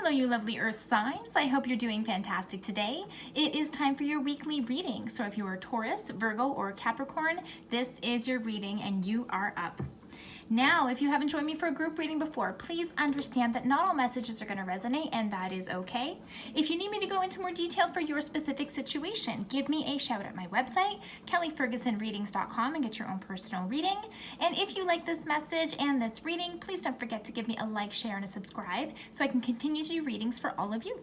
Hello, you lovely earth signs. I hope you're doing fantastic today. It is time for your weekly reading. So if you are Taurus, Virgo, or Capricorn, this is your reading and you are up. Now, if you haven't joined me for a group reading before, please understand that not all messages are going to resonate, and that is okay. If you need me to go into more detail for your specific situation, give me a shout at my website, kellyfergusonreadings.com, and get your own personal reading. And if you like this message and this reading, please don't forget to give me a like, share, and a subscribe so I can continue to do readings for all of you.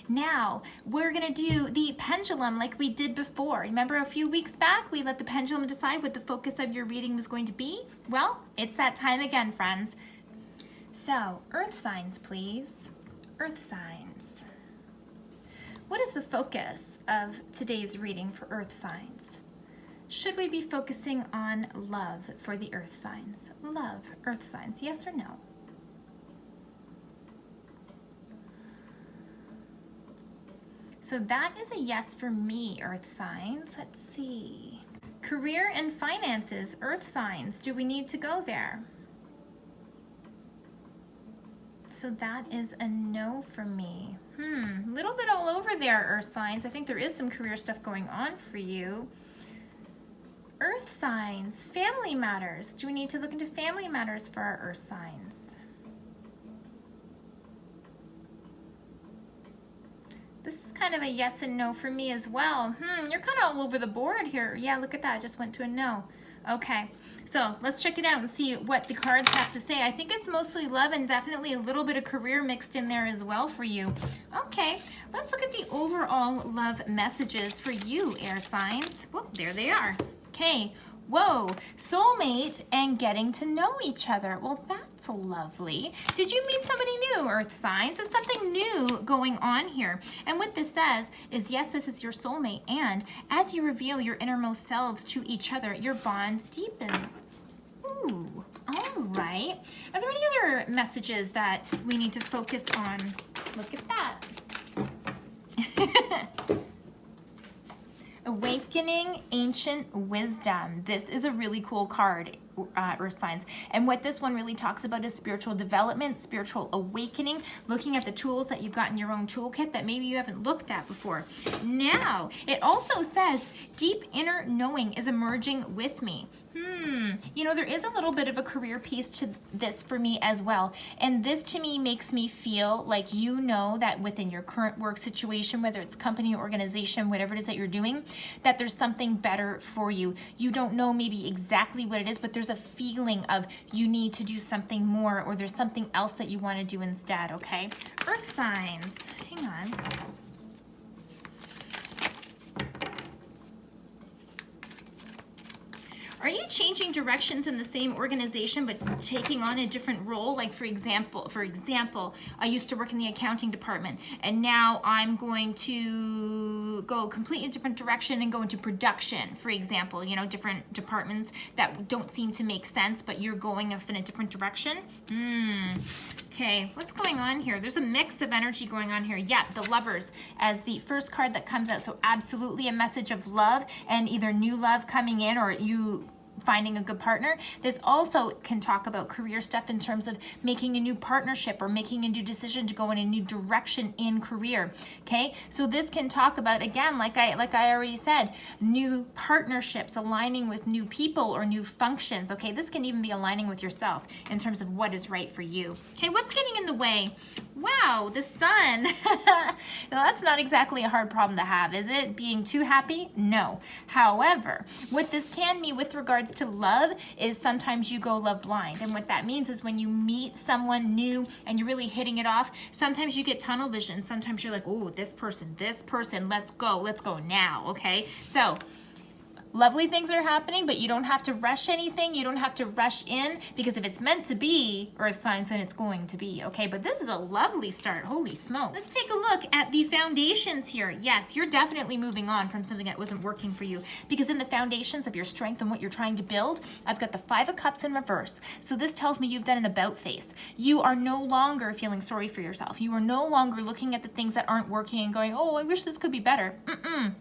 Now, we're going to do the pendulum like we did before. Remember a few weeks back, we let the pendulum decide what the focus of your reading was going to be? Well, it's that time again, friends. So, earth signs, please. Earth signs. What is the focus of today's reading for earth signs? Should we be focusing on love for the earth signs? Love, earth signs, yes or no? So that is a yes for me, earth signs. Let's see. Career and finances, earth signs. Do we need to go there? So that is a no for me. A little bit all over there, earth signs. I think there is some career stuff going on for you. Earth signs, family matters. Do we need to look into family matters for our earth signs? This is kind of a yes and no for me as well. You're kind of all over the board here. Yeah, look at that. I just went to a no. Okay, so let's check it out and see what the cards have to say. I think it's mostly love and definitely a little bit of career mixed in there as well for you. Okay, let's look at the overall love messages for you, air signs. Whoop, there they are. Okay. Whoa, soulmate and getting to know each other. Well, that's lovely. Did you meet somebody new, earth signs? There's something new going on here. And what this says is, yes, this is your soulmate. And as you reveal your innermost selves to each other, your bond deepens. Ooh, all right. Are there any other messages that we need to focus on? Look at that. Awakening Ancient Wisdom. This is a really cool card, earth signs. And what this one really talks about is spiritual development, spiritual awakening, looking at the tools that you've got in your own toolkit that maybe you haven't looked at before. Now, it also says, deep inner knowing is emerging with me. You know, there is a little bit of a career piece to this for me as well. And this to me makes me feel like you know that within your current work situation, whether it's company or organization, whatever it is that you're doing, that there's something better for you. You don't know maybe exactly what it is, but there's a feeling of you need to do something more, or there's something else that you want to do instead, okay? Earth signs, hang on. Are you changing directions in the same organization but taking on a different role? Like for example, I used to work in the accounting department and now I'm going to go a completely different direction and go into production, for example, you know, different departments that don't seem to make sense, but you're going off in a different direction. Okay, what's going on here? There's a mix of energy going on here. Yeah, the Lovers as the first card that comes out. So absolutely a message of love and either new love coming in or you finding a good partner. This also can talk about career stuff in terms of making a new partnership or making a new decision to go in a new direction in career. Okay, so this can talk about, again, like I already said, new partnerships, aligning with new people or new functions. Okay, this can even be aligning with yourself in terms of what is right for you. Okay, what's getting in the way? Wow, the sun. Now, that's not exactly a hard problem to have, is it? Being too happy? No. However, what this can mean with regards to love is sometimes you go love blind. And what that means is when you meet someone new and you're really hitting it off, sometimes you get tunnel vision. Sometimes you're like, oh, this person, let's go now, okay? So, lovely things are happening, but you don't have to rush anything. You don't have to rush in, because if it's meant to be, earth signs, then it's going to be, okay? But this is a lovely start. Holy smokes. Let's take a look at the foundations here. Yes, you're definitely moving on from something that wasn't working for you, because in the foundations of your strength and what you're trying to build, I've got the 5 of Cups in reverse. So this tells me you've done an about face. You are no longer feeling sorry for yourself. You are no longer looking at the things that aren't working and going, oh, I wish this could be better.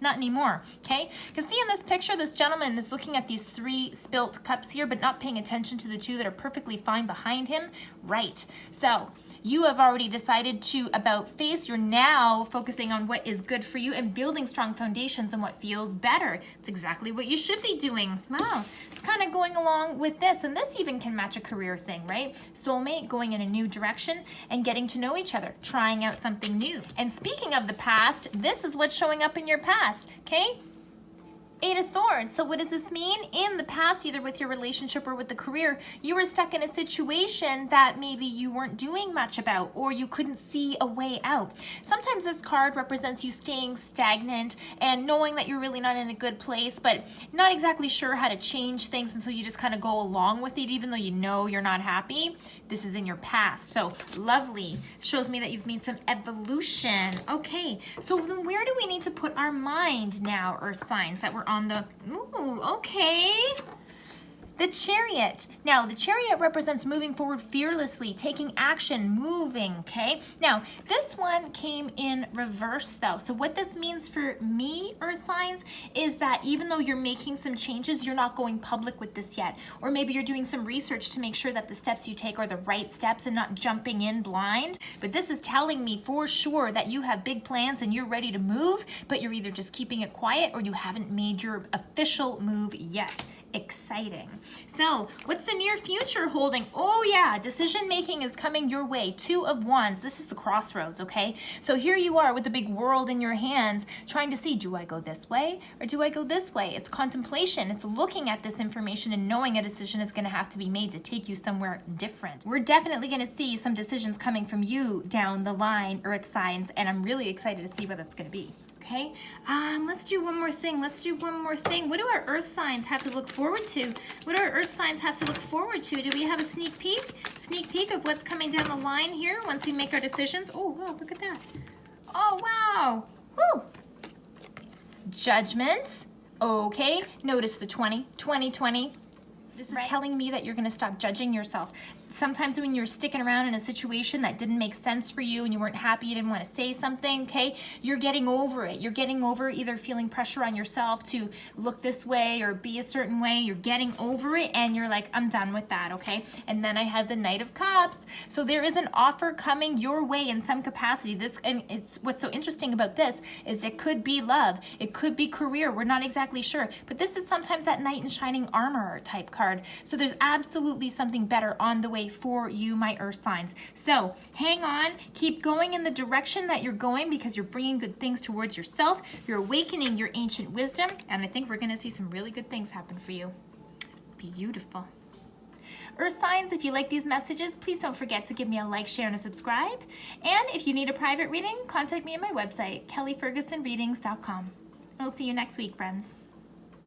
Not anymore, okay? Because see in this picture, the this gentleman is looking at these 3 spilt cups here, but not paying attention to the 2 that are perfectly fine behind him. Right. So you have already decided to about face. You're now focusing on what is good for you and building strong foundations on what feels better. It's exactly what you should be doing. Wow. It's kind of going along with this, and this even can match a career thing, right? Soulmate, going in a new direction and getting to know each other, trying out something new. And speaking of the past, this is what's showing up in your past, okay? 8 of Swords. So what does this mean? In the past, either with your relationship or with the career, you were stuck in a situation that maybe you weren't doing much about, or you couldn't see a way out. Sometimes this card represents you staying stagnant and knowing that you're really not in a good place, but not exactly sure how to change things, and so you just kind of go along with it even though you know you're not happy. This is in your past. So lovely. Shows me that you've made some evolution. Okay, so then where do we need to put our mind now, Earth signs, that we're on the, ooh, okay. The Chariot. Now, the Chariot represents moving forward fearlessly, taking action, moving, okay? Now, this one came in reverse, though. So what this means for me, Earth signs, is that even though you're making some changes, you're not going public with this yet. Or maybe you're doing some research to make sure that the steps you take are the right steps and not jumping in blind. But this is telling me for sure that you have big plans and you're ready to move, but you're either just keeping it quiet or you haven't made your official move yet. Exciting. So what's the near future holding? Oh yeah, decision making is coming your way. 2 of Wands. This is the crossroads, okay? So here you are with the big world in your hands trying to see, do I go this way or do I go this way? It's contemplation. It's looking at this information and knowing a decision is going to have to be made to take you somewhere different. We're definitely going to see some decisions coming from you down the line, Earth signs, and I'm really excited to see what that's going to be. Okay, let's do one more thing. What do our Earth signs have to look forward to? What do our Earth signs have to look forward to? Do we have a sneak peek? Sneak peek of what's coming down the line here once we make our decisions? Oh, wow, look at that. Oh, wow. Woo. Judgments. Okay, notice the 20, 20, 20. This is telling me that you're going to stop judging yourself. Sometimes when you're sticking around in a situation that didn't make sense for you and you weren't happy, you didn't want to say something, okay, you're getting over it. You're getting over either feeling pressure on yourself to look this way or be a certain way. You're getting over it and you're like, I'm done with that, okay? And then I have the Knight of Cups. So there is an offer coming your way in some capacity. And it's what's so interesting about this is it could be love. It could be career. We're not exactly sure. But this is sometimes that knight in shining armor type card. So there's absolutely something better on the way for you, my Earth signs. So hang on, keep going in the direction that you're going because you're bringing good things towards yourself. You're awakening your ancient wisdom, and I think we're going to see some really good things happen for you. Beautiful. Earth signs, if you like these messages, please don't forget to give me a like, share, and a subscribe. And if you need a private reading, contact me at my website, kellyfergusonreadings.com. We'll see you next week, friends.